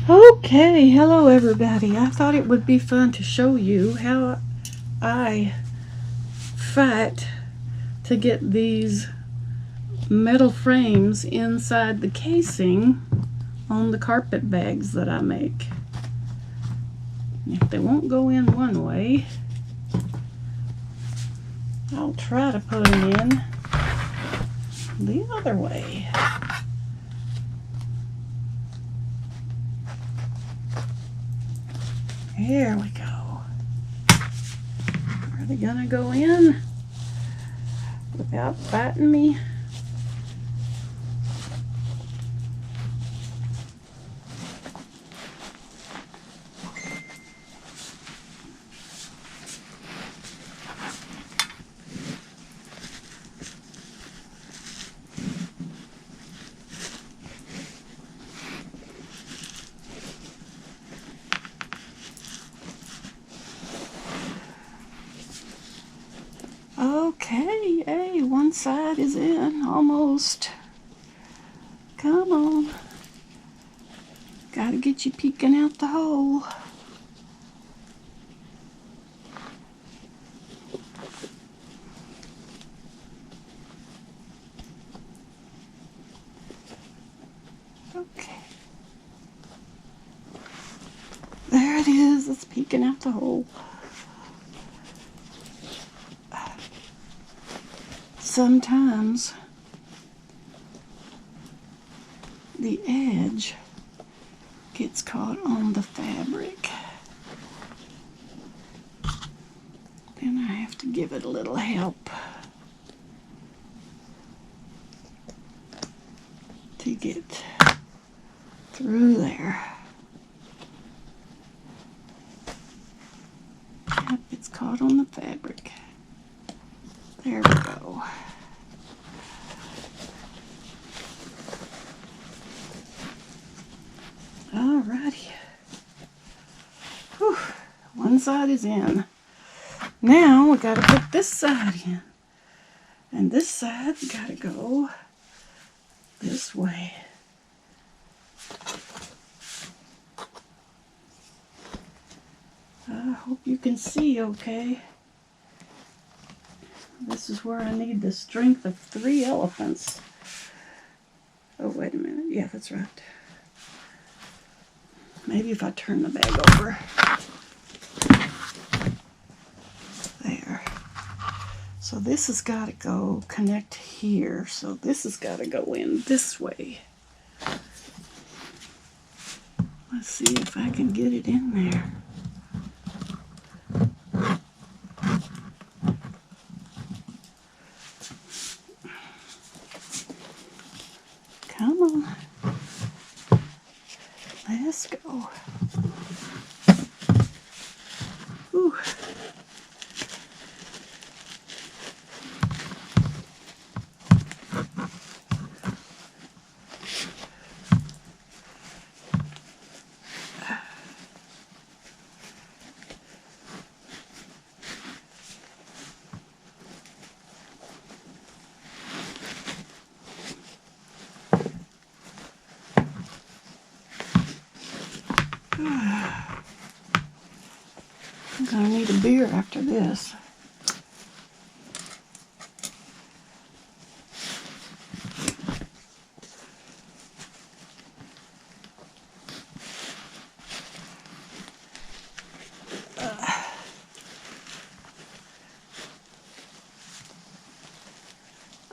Okay, hello everybody. I thought it would be fun to show you how I fight to get these metal frames inside the casing on the carpet bags that I make. If they won't go in one way, I'll try to put them in the other way. Here we go. Are they gonna go in without biting me? Okay, hey, one side is in, almost. Come on. Gotta get you peeking out the hole. Okay. There it is, it's peeking out the hole. Sometimes the edge gets caught on the fabric. Then I have to give it a little help to get through there. Yep, it's caught on the fabric. There we go. Alrighty. Whew. One side is in. Now we gotta put this side in. And this side's gotta go this way. I hope you can see okay. This is where I need the strength of 3 elephants. Oh, wait a minute. Yeah, that's right. Maybe if I turn the bag over. There. So this has got to go connect here. So this has got to go in this way. Let's see if I can get it in there. Come on. Let's go. Ooh. I'm gonna need a beer after this.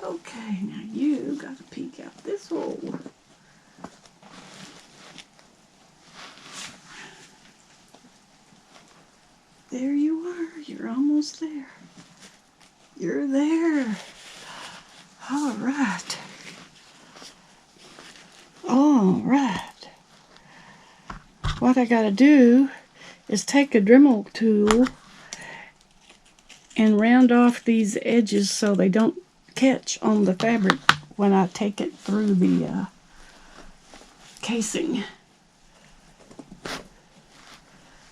Okay, now you gotta peek out this hole. There you are. You're almost there. You're there. All right. All right. What I gotta do is take a Dremel tool and round off these edges so they don't catch on the fabric when I take it through the casing.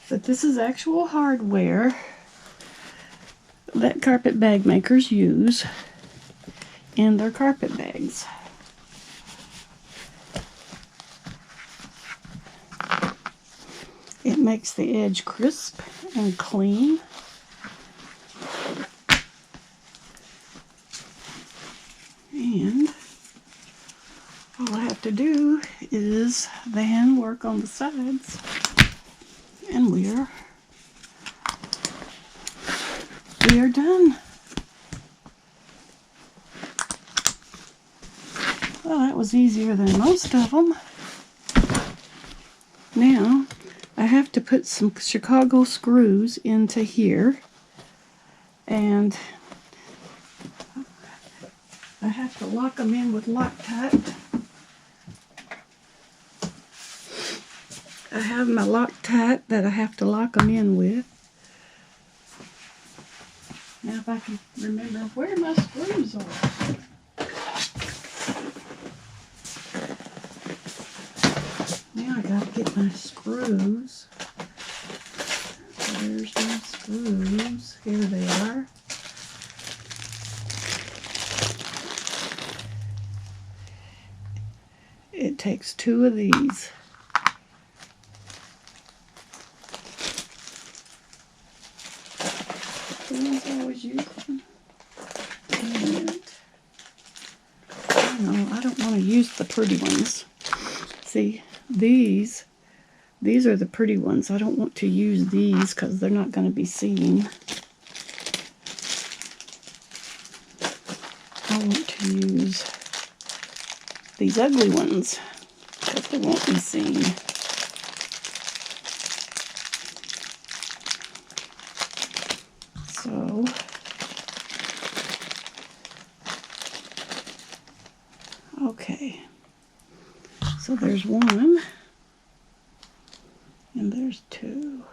But this is actual hardware that carpet bag makers use in their carpet bags. It makes the edge crisp and clean. And all I have to do is then work on the sides, and we are done. Well, that was easier than most of them. Now, I have to put some Chicago screws into here, and I have to lock them in with Loctite. I have my Loctite that I have to lock them in with. Now if I can remember where my screws are. Now I gotta get my screws. There's my screws. Here they are. It takes 2 of these. The ones I always use them. And no, I don't want to use the pretty ones. See, these are the pretty ones. I don't want to use these because they're not going to be seen. I want to use these ugly ones because they won't be seen. So okay, so there's 1 and there's 2.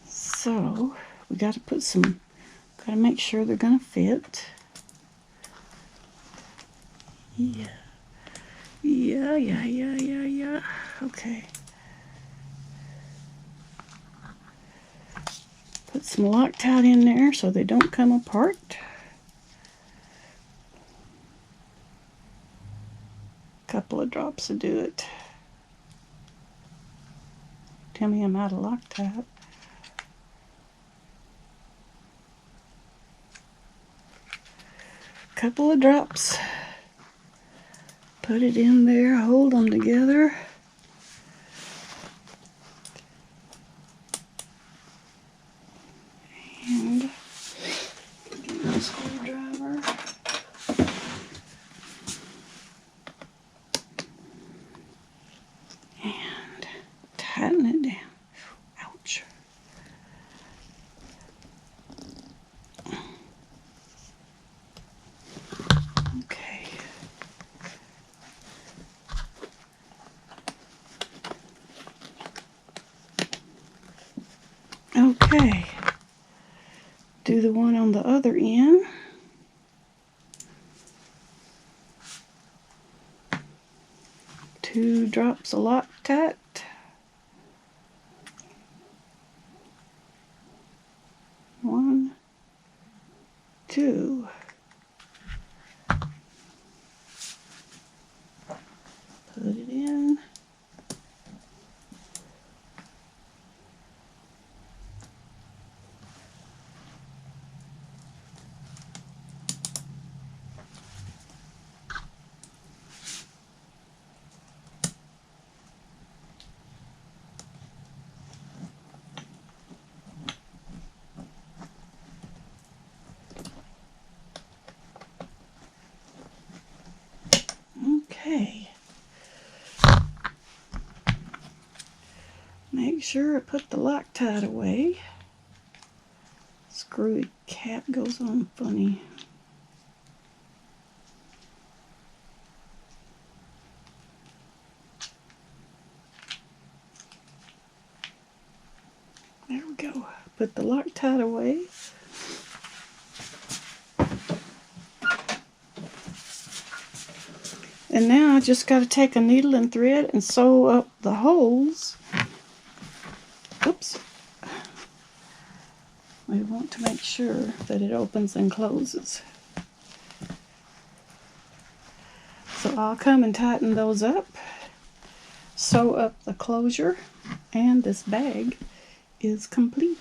So we got to put some, got to make sure they're going to fit. Yeah. Okay. Put some Loctite in there so they don't come apart. A couple of drops will do it. Tell me I'm out of Loctite. Couple of drops. Put it in there, hold them together. And get my screwdriver. And tighten it down. Ouch. Okay. Okay. Do the one on the other end. Two drops of Loctite. One, two. Put it in. Okay. Make sure I put the Loctite away. Screwy cap goes on funny. There we go. Put the Loctite away. And now I just got to take a needle and thread and sew up the holes. Oops. We want to make sure that it opens and closes. So I'll come and tighten those up, sew up the closure, and this bag is complete.